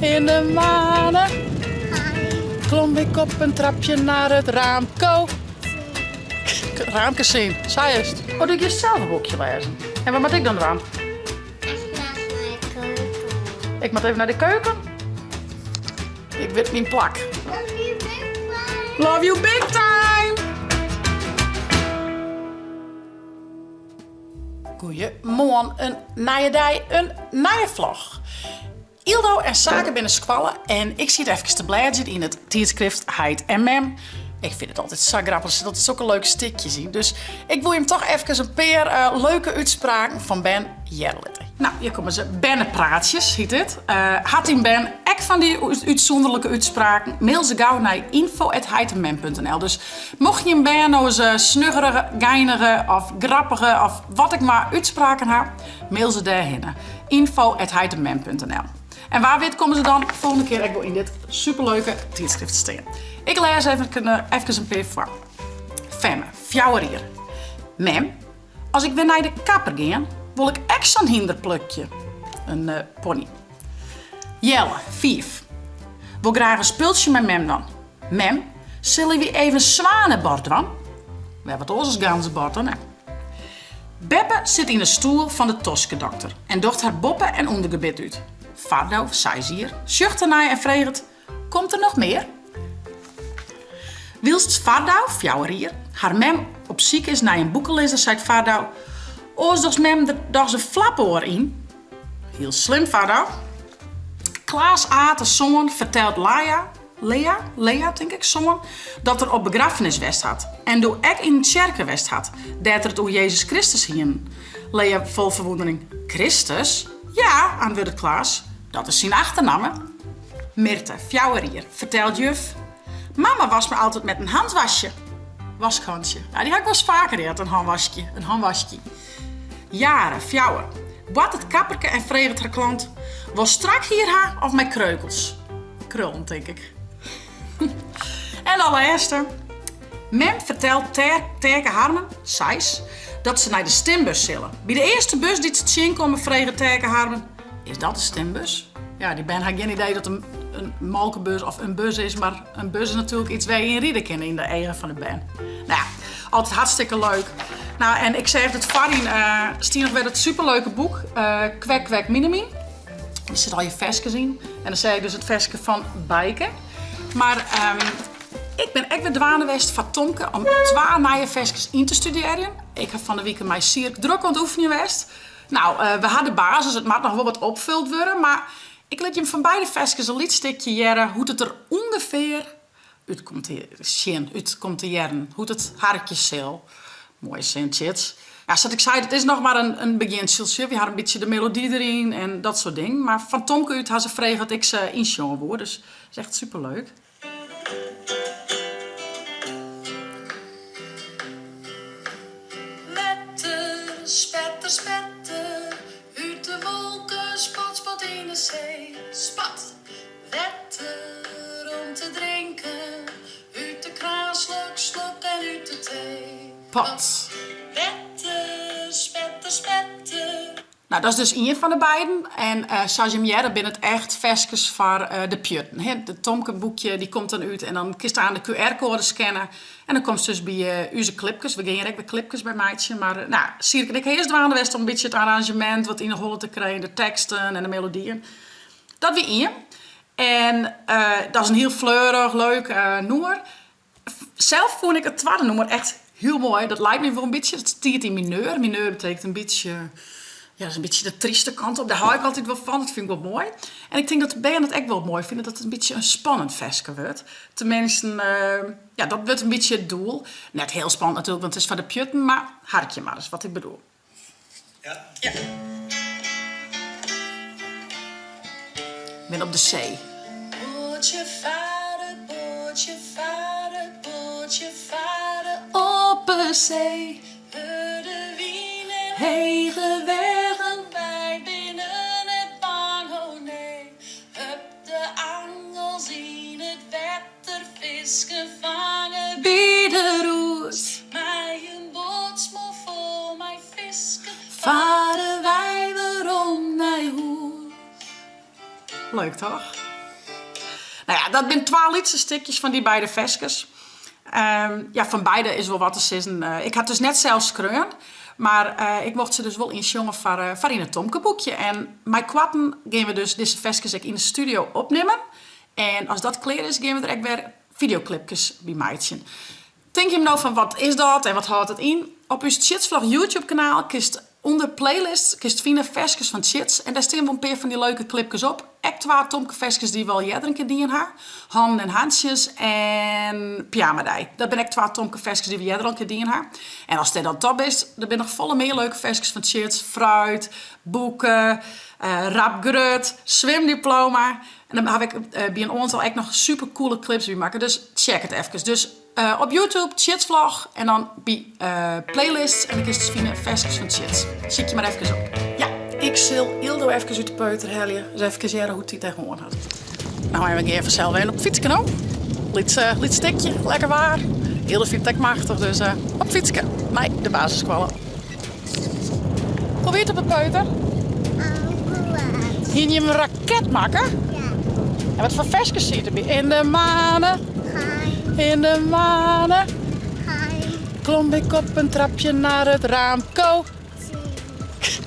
In de manen klom ik op een trapje naar het raamko. Raamke zien, zei het. Oh, doe ik je zelf een boekje lezen? En wat moet ik dan doen? Ik moet even naar de keuken. Ik weet mijn plak. Love you big time! Goeiemorgen, een nieuwe dag, een nieuwe vlog. Ildo en Sake binnen squallen en ik zit even te bladeren in het tijdschrift Heid en Mem. Ik vind het altijd zo grappig dat het zulke leuke stukjes zien. Dus ik wil hem toch even een paar leuke uitspraken van Ben Jerlitten. Nou, hier komen ze. Bennenpraatjes, heet het. Had in Ben ek van die uitzonderlijke uitspraken, mail ze gauw naar info@heitemem.nl. Dus mocht je een Ben nou eens snuggerige, geinige of grappige of wat ik maar uitspraken heb, mail ze daarheen. info@heitemem.nl. En waar weet komen ze dan volgende keer ik wil in dit superleuke tijdschrift staan. Ik lees even een paar voor. Femme, fjouwerier. Mem, als ik weer naar de kapper ga, wil ik echt zo'n hinderplukje. Een pony. Jelle, 5. Wil graag een spultje met mem dan. Mem, zullen we even zwanenbord dan? We hebben het ons ganzenbord dan, hè. Beppe zit in de stoel van de Toske-dokter en docht haar boppen en ondergebit uit. Fardo, zei ze hier, zucht ernaar en vreegt: komt er nog meer? Wilst Fardo, fjouwerier, haar mem op ziek is naar een boekenlezer, zei Fardo: oors dogs mem er een flapoor in. Heel slim, Fardo. Klaas Aten zongen vertelt Lea, denk ik, zongen, dat er op begrafenis west had. En doe ek in het kerken west had, dat er het over Jezus Christus hien. Lea vol verwondering: Christus? Ja, antwoordde Klaas, dat is zijn achternaam. Mirte, fjouwerier, vertelt juf: mama was me altijd met een handwasje. Waskhandje. Ja, die had ik wel eens vaker gehad, een handwasje. Jaren, fjouwer. Wat het kapperke en vreegt haar klant: wel strak hier haar of met kreukels? Krullen, denk ik. En allereerste. Mem vertelt tegen Harmen, Sijs, dat ze naar de stembus zullen. Bij de eerste bus die ze zien komen vregen tegen Harmen: is dat de stembus? Ja, die Ben had geen idee dat een molkenbus of een bus is, maar een bus is natuurlijk iets waar je in rieden kan in de eigen van de Ben. Nou ja, altijd hartstikke leuk. Nou, en ik zeg het Farin, Stien werd het superleuke boek, Kwek Kwek Minemin. Je zit al je versjes in. En dan zei ik dus het versje van Bijke. Maar ik ben echt weer dwanenwest van Tomke om 2 nieuwe versjes in te studeren. Ik heb van de week mij zeer druk aan het oefenen geweest. Nou, we hadden basis, het mag nog wel wat opgevuld worden, maar ik liet je van beide versjes een lietstukje jaren hoe het er ongeveer uit komt te jaren. Hoe het hartjes zal. Mooi zintjes. Ja, zoals ik zei, het is nog maar een beginsel. We hadden een beetje de melodie erin en dat soort dingen. Maar van Tomke uit had ze vreemd dat ik ze inzongen word. Dus dat is echt superleuk. Letter, spetter, spetter. Uit de wolken, spot, spot in de zee. Spat, wetter om te drinken. Uit de kraan, slok, slok en uit de thee. Pot. Wetter, spetter, spetter. Nou, dat is dus één van de beiden. En zoals je hem jaren ben het echt versjes voor de pjutten. De Tomke boekje die komt dan uit en dan kun je aan de QR-code scannen. En dan komt ze dus bij onze clipjes. We gaan hier ook bij clipjes bij meidje. Maar nou, zie ik eerst dwaande west om een beetje het arrangement wat in de holle te krijgen. De teksten en de melodieën. Dat weer één. En dat is een heel fleurig, leuk nummer. Zelf vond ik het tweede nummer echt heel mooi. Dat lijkt me wel een beetje, het stiert in mineur. Mineur betekent een beetje, ja, dat is een beetje de trieste kant op. Daar hou ik altijd wel van, dat vind ik wel mooi. En ik denk dat de band het echt wel mooi vinden, dat het een beetje een spannend versje wordt. Tenminste, ja, dat wordt een beetje het doel. Net heel spannend natuurlijk, want het is van de pjutten, maar hartje maar, dat is wat ik bedoel. Ja. Ja. Ik ben op de zee. Bootje varen, bootje varen, bootje varen. Op de zee. De wielen Hege wegen. wij binnen het bang, oh nee. Hup de angels in het wetter, visken vangen. Bij roes. Mij een bootsmoel vol, mij visken. Varen wij weer om naar huis. Leuk toch? Nou ja, dat zijn 12 liedse stukjes van die beide versjes. Ja, van beide is wel wat te zeggen. Ik had dus net zelfs skreun. Maar ik mocht ze dus wel inzongen voor in het Tomke boekje. En mijn kwatten gaan we dus deze versjes in de studio opnemen. En als dat klaar is, gaan we er ook weer videoclipjes bij maken. Denk je nou van wat is dat en wat houdt het in? Op uw Chitsvlog YouTube kanaal kist onder playlist kist vinden versjes van Chits. En daar staan wel een paar van die leuke clipjes op. Echt 2 Tomke versjes die wel eerder een keer dienen haar. Handen en Hansjes en Pyjamadij. Dat ben ik 2 Tomke versjes die we eerder een keer dienen haar. En als dit dan top is, er zijn nog volle meer leuke versjes van Chits. Fruit, boeken, rapgrut, zwemdiploma. En dan heb ik bij ons al echt nog super coole clips bij maken. Dus check het even. Dus op YouTube, Chitsvlog. En dan bij playlists. En dan kun je vinden versjes van Chits. Zie je maar even op. Ja, ik zal Ildo even uit de peuter helpen. Dus even kijken hoe hij tegenwoordig had. Nou, en we gaan even zelf weer op fietsen nou. Liet stikje, lekker waar. Ildo vindt het machtig, dus op fietsen. Nee, de basiskwallen. Hoe weet het op de peuter? Hier je een raket maken? Ja. En wat voor versjes zit erbij? In de manen. In de manen. Klom ik op een trapje naar het raamko.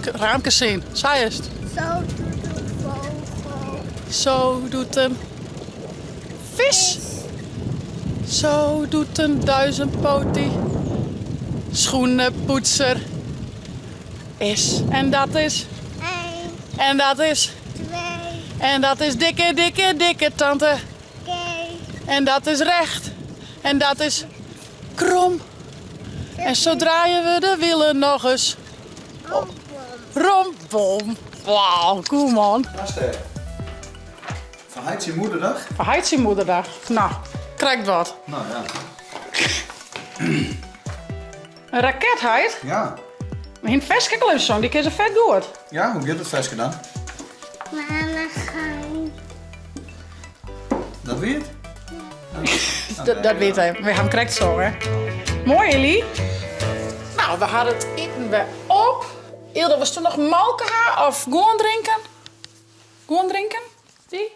Raamke zien, zei het. Zo doet een vogel. Zo doet een vis. Zo doet een duizendpotie schoenenpoetser. Is. En dat is. 1, En dat is. 2, En dat is dikke, dikke, dikke tante. 3. En dat is recht. En dat is krom. En zo draaien we de wielen nog eens. Rompom. Wauw, cool man. Aster, verheid je moederdag? Verheid je moederdag. Nou, krijgt wat. Nou ja. Een raketheid. Ja. Maar in vestkeklemsong, die is er vet goed. Ja, hoe gaat het versje dan? Mama gaan. Dat weet? Dat weet hij. We gaan correct zo, hè. Mooi, Ellie. Nou, we hadden het eten weer op. Ilde, was toen nog melken haar of gewoon drinken? Gewoon drinken? Die?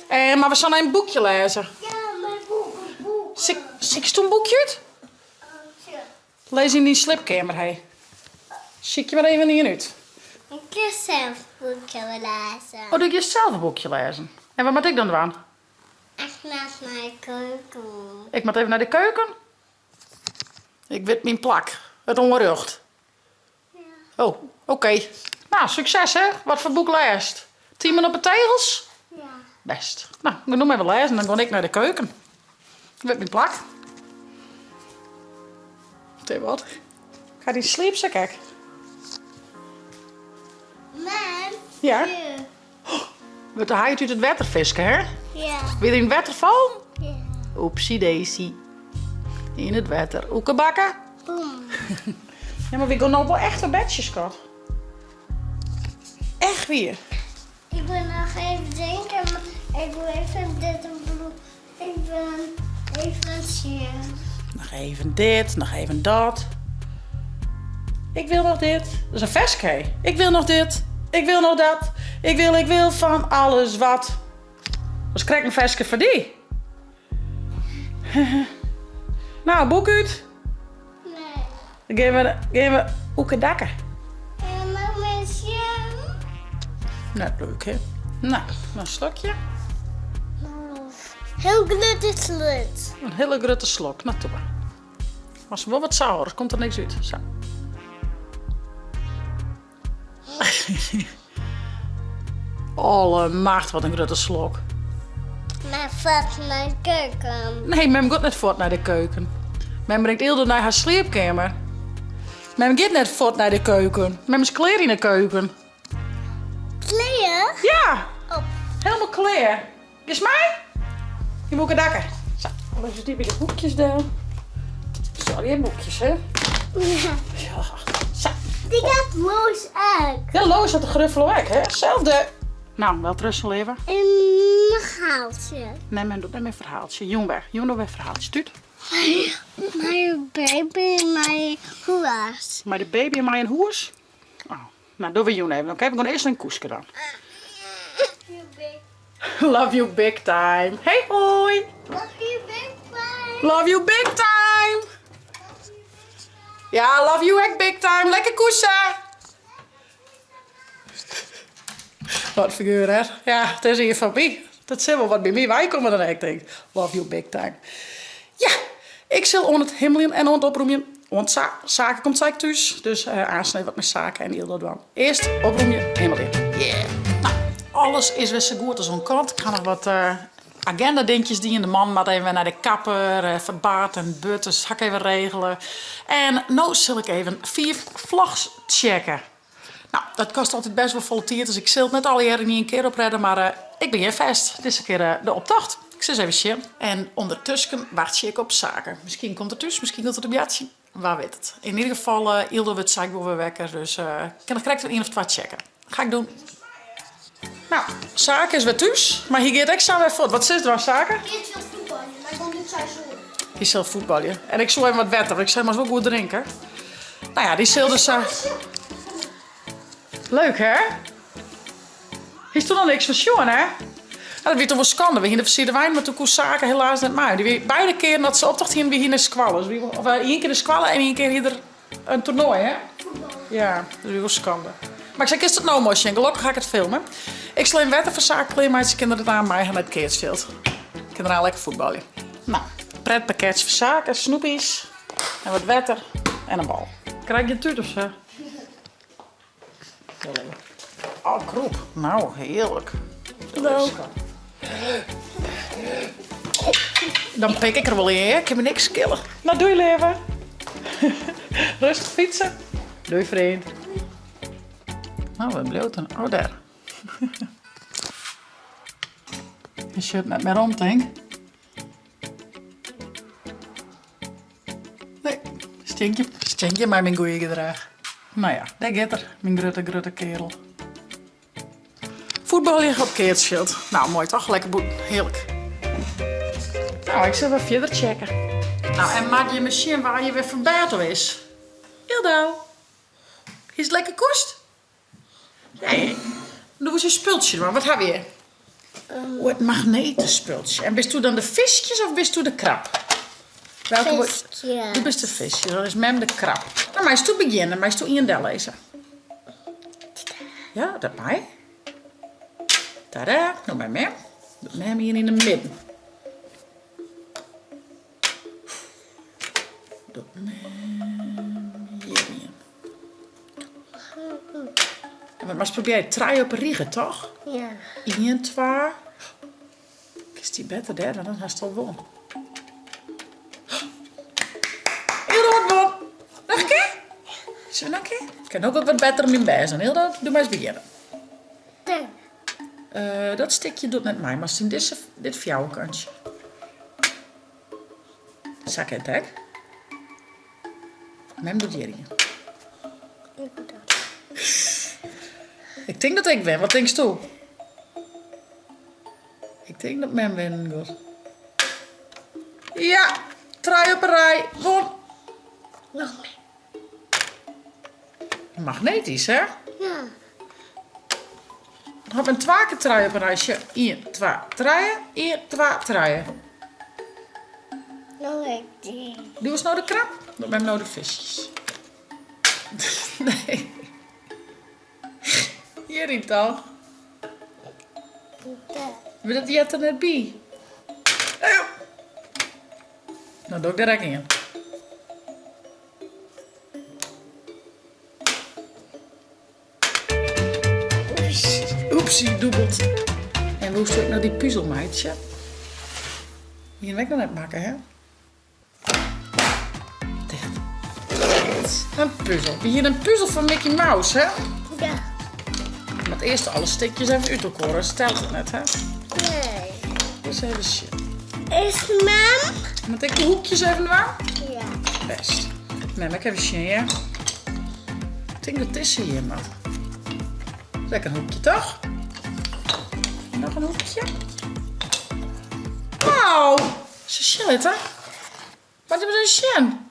Maar we zullen een boekje lezen. Ja, mijn boek. Zie ik toen een boekje uit? Lees in die slipkamer, hé. Zie je maar even in uit. Ik kan zelf boekje lezen. Oh, doe je zelf een boekje lezen? En wat moet ik dan doen? Echt naast mijn keuken. Ik moet even naar de keuken. Ik weet mijn plak. Het ongerucht. Ja. Oh, oké. Nou, succes hè. Wat voor boek leest? 10 minuten op de tegels? Ja. Best. Nou, ik doe maar even lezen en dan ga ik naar de keuken. Ik weet mijn plak. Weet je wat? Ga die sleepsen, kijk. Man. Ja? Wat de haait uit het watervisken, hè? Ja. Wil je in het water vallen? Ja. Oepsie daisy. In het water. Oekebakken? Boom. Ja, maar we gaan nou wel echt een bedje, schat. Echt weer. Ik wil nog even denken, maar ik wil even dit en bloed. Ik wil even zien. Nog even dit, nog even dat. Ik wil nog dit. Dat is een versje. Ik wil nog dit. Ik wil nog dat. Ik wil van alles wat. Dus krijg ik een versje voor die. Nou, boek uit. Nee. Dan gaan we oekedakken. En maar mensen. Nou, leuk hè. Nou, een slokje. Heel gluttig slut. Een hele grote slok. Nou, toe maar. Was wel wat sauer, komt er niks uit. Zo. Alle macht, wat een grote slok. Maar vat naar de keuken. Nee, mem gaat net voort naar de keuken. Mem brengt Ilde naar haar sleepkamer. Mem gaat net voort naar de keuken. Mem is klaar in de keuken. Kleer? Ja, Op. helemaal klaar. Is mij? Je moet dakken. Zo, even die bij de boekjes doen. Zo, die boekjes, hè? Ja. Ja, zo. Die gaat los uit. Heel loos uit de gruffel weg, hè? Hetzelfde. Nou, wel trussel even. En een gaaltje. Nee, men doet net mijn verhaaltje. Jong weg. Jong doet weer verhaaltje. Stuurt. Mijn baby, mijn hoes. Maar de baby en mij een hoes. Oh, nou, doen we Jong even. Oké, we gaan eerst een koeske dan. Love you big time. Hey, hoi. Love you, big bye. Love you big time. Ja, love you echt big time. Lekker koesen. Wat figuur, hè? Ja, het is hier van mij. Dat is wel wat bij mij. Wij komen dan echt denk. Love you big time. Ja, ik zal onder het hemelen en onder het oproemen. Want zaken komt zij thuis. Dus aansnijden wat met zaken en heel dat doen. Eerst oproemen, helemaal in. Yeah. Nou, alles is weer zo goed als zo'n kant. Ik ga nog wat agenda dingetjes die in de man maar even naar de kapper, verbaard en but. Dus ga ik even regelen. En nu zal ik even 4 vlogs checken. Nou, dat kost altijd best wel vol tijd. Dus ik zal het net alle jaren niet een keer opredden. Maar ik ben hier vast. Dit is een keer de optocht. Ik zal eens even zien. En ondertussen wacht ik op zaken. Misschien komt het dus, misschien komt het op jatje. Waar weet het. In ieder geval hielden we het zaak weer wekker. Dus ik kan nog direct een of 2 checken. Ga ik doen. Nou, zaken is weer thuis. Maar hier gaat extra weer voort. Wat is er aan zaken? Ik wil voetballen, maar ik kan niet zo zo. Die zal voetballen. En ik zal even wat wetten. Want ik zei maar zo goed drinken. Nou ja, die zal dus... Leuk, hè? Hier is toch nog niks van Sean, hè? Nou, dat werd toch wel schande. We gingen de wijn, maar toen koos zaken helaas net mij. Die weer beide keren dat ze optocht gingen, we hier naar squallen. Dus of één keer de squallen en één keer hier een toernooi, hè? Ja, dat is wel schande. Maar ik zei, is het nou mooi, en gelukkig ga ik het filmen. Ik zal in wetten voor zaken kleden, maar ze kinderen het aan mij gaan naar het Keertsveld. Kinderen aan lekker voetballen. Nou, pretpakketje voor zaken, snoepies. En wat wetter en een bal. Krijg je het uit of zo? Oh, kroep. Nou, heerlijk. Nou. Dan pik ik er wel in, hè? Ik heb me niks killen. Nou, doei leven. Rustig fietsen. Doei vriend. Nou, we bloten. Oh, daar. Je shirt net meer om, denk. Nee, stinkje maar mijn goeie gedrag. Nou ja, daar gaat er, mijn grote kerel. Voetballen op Keertsveld. Nou, mooi toch? Lekker boet. Heerlijk. Nou, ik zal even verder checken. Nou, en maak je machine waar je weer van buiten is. Hildo. Is het lekker kost? Nee. Doe eens een spultje, maar wat heb je? Oh, het magnetenspultje. En bist u dan de visjes of bist u de krab? Visje. Du bist de visje, dan is mem de krab. Nou, maar is toe beginnen, maar is toe in lezen. Ja, dat mij. Tada, nou bij mem. Doe mem hier in de midden. Doe mem hierin. En maar probeer je 3 op een riegen, toch? Ja. 1, 2. Is die beter daar, dan had je al won. Nog een keer? Zullen we nog een keer? Ik kan ook wel wat beter om in bij zijn. Heel dat. Doe maar eens beginnen. Dat stikje doet met mij, maar zien dit voor jou kantje. Zak het, hè? Mem doet hier. Ik denk dat ik ben. Wat denkst u? Ik denk dat Mem winnen gaat. Ja, 3 op een rij. Won. Nog meer. Magnetisch, hè? Ja. Dan heb ik een 2 keer 3 op een rijtje. 1, 2, 3. 1, 2, 3. Nog ik die. Doe eens nou de krab. Doe met nou de visjes. Nee. Hier niet toch? Wil dat die er net bij? Nou, doe ik direct in. Oepsie, dubbelt. En hoe stuk nou die puzzel, meidje? Hier weg dan net maken, hè? Dicht. Een puzzel. Hier een puzzel van Mickey Mouse, hè? Ja. Met eerst alle stikjes even uit elkaar. Stelt het net, hè? Nee. Dus even shit. Is mam? Moet ik de hoekjes even waar? Ja. Best. Mem, ik even zien, ja? Ik denk dat het is hier, man. Lekker een hoekje, toch? Nog een hoekje. Wauw! Zo shit, hè? Wat hebben we een sjen?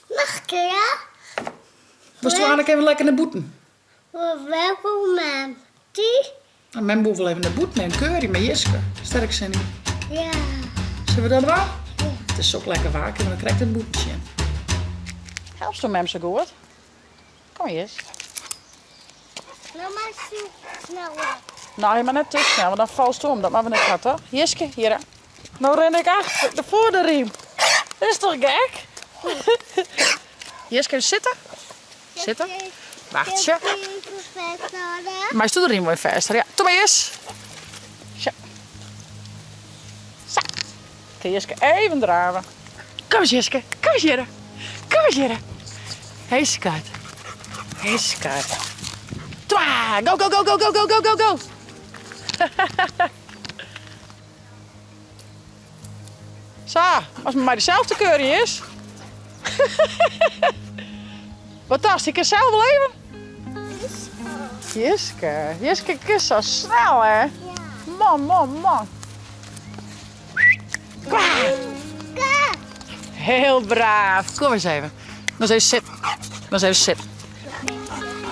Nog een keer, ja? Was toen eigenlijk even lekker naar boeten? Welkom, mam. Die? Mijn boel wil even de boet met een curry met Jiske. Sterk zijn niet. Ja. Zullen we dat wel? Ja. Het is ook lekker waken, en dan krijg je het boetje. Helpt zo mem zo goed? Kom eens. Nou maar zo sneller. Nou, je maar net te snel, want dan valt het om. Dat maar we net gehad, toch? Jiske, hier. Hè. Nou ren ik achter de voor de riem. Dat is toch gek? Jiske, zitten. Zitten. Wacht je. Maar is de riem weer vast? Ja, doe maar eens. Zo. Zo. Kun Jiske even draven. Kom eens, Jiske. Kom eens hier. Kom eens hier. Hé, skat. Hé, skat. Twa! Go, go, go, go, go, go, go, go, go! Zo, als het maar dezelfde curry is. Wat dacht ik er zelf wel even? Jiske, Jiske kist zo snel, hè? Ja. Man. Kwa. Heel braaf. Kom eens even. Dan eens even zitten. Dan eens even zitten.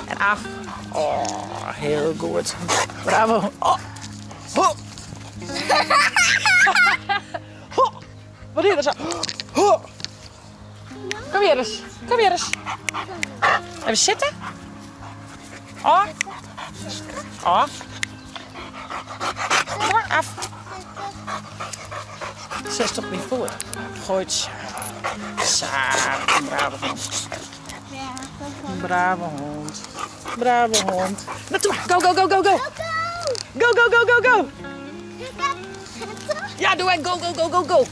En af. Oh, heel goed. Bravo. Oh. Ho. Ho. Wat is er zo? Ho. Kom hier eens. Kom hier eens. Even zitten. Oh. Oh. Kom maar af. Ze is toch niet goed? Goed. Zo. Bravo hond. Brave hond. Brave hond. Naartoe. Go, go, go, go, go. Go, go, go, go, go. Ja, doe het. Go, go, go, go, go. Oh,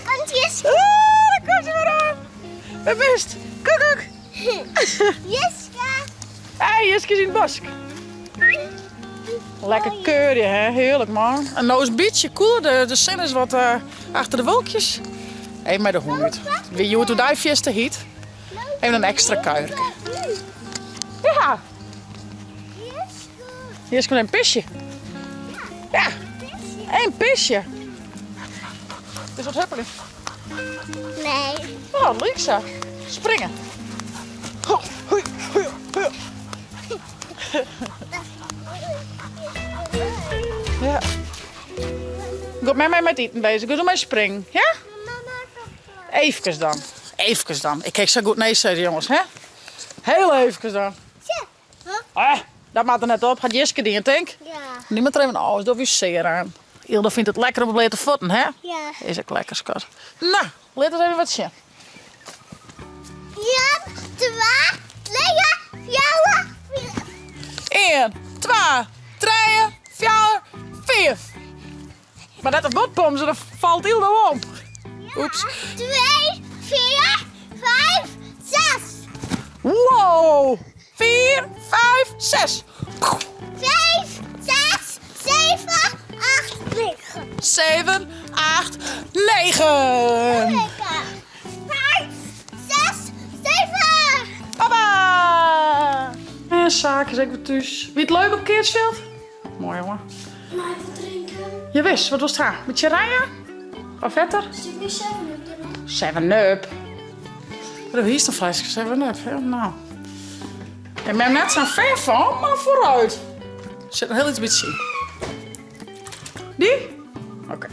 want Jiske. Ah, daar komt ze weer aan. Het best. Koek. Jiske. Hé, Jiske is in het bos. Lekker curry, hè? Heerlijk, man. En nou is het een beetje koel. De zon is wat achter de wolkjes. Even met de hond. Wie je hoe daar fiesta heet. Even een extra kuier. Ja. Hier is gewoon een pisje. Ja, een pisje. Is wat huppelen? Nee. Oh, Lisa. Springen. Ho, hoi, hoi, hoi. Ja. Ga met mij met eten bezig. Ga zo maar springen. Ja? Even dan. Even dan. Ik kijk zo goed nee zeggen, jongens, hè? Heel even dan. Dat maakt er net op. Had Jiske die, denk? Ja. Niemand er even alles door zeer aan. Ilda vindt het lekker om te voeten, hè? Ja. Is ook lekker, schat. Nou, laat eens even wat zien. 1, 2, 3, 4. 1, 2, 3, 4, 5. Maar dat de botpom, dan valt Ilda om. Oeps. 2, 4, 5, 6. Wow. 4, 5, 6. 5, 6, 7, 8, 9. 7, 8, 9. 5, 6, 7. Papa. En zaken, zeg ik wat thuis. Wie het leuk op Keersveld? Mooi, jongen. Maar even drinken. Je wist, wat was het haar? Met rijden? Of vetter? Zit nu 7 erin. 7-up. Wat hier is een flesje 7-up. Ja, nou. Ik ben net zo'n fan van, maar vooruit. Er zit nog heel iets bij te zien. Die? Oké.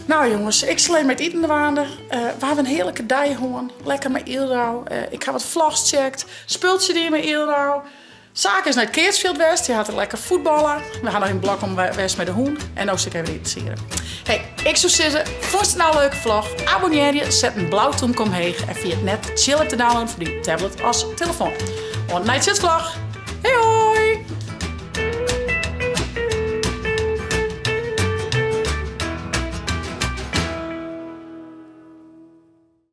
Nou jongens, ik sleen met eten de waanden. We hebben een heerlijke dag gewoon. Lekker met Ilrouw. Ik heb wat vlogs gecheckt. Speeltje die met Ilrouw. Zaken is naar het Keersveld West. Die had er lekker voetballen. We gaan nog in blok om West met de hoen. En nou zit ik even te zien. Hey, ik zou zeggen, vond je het nou een leuke vlog? Abonneer je, zet een blauw toenk omheen. En via het net chillen te downloaden voor die tablet als telefoon. Want night vlog. Hey ho!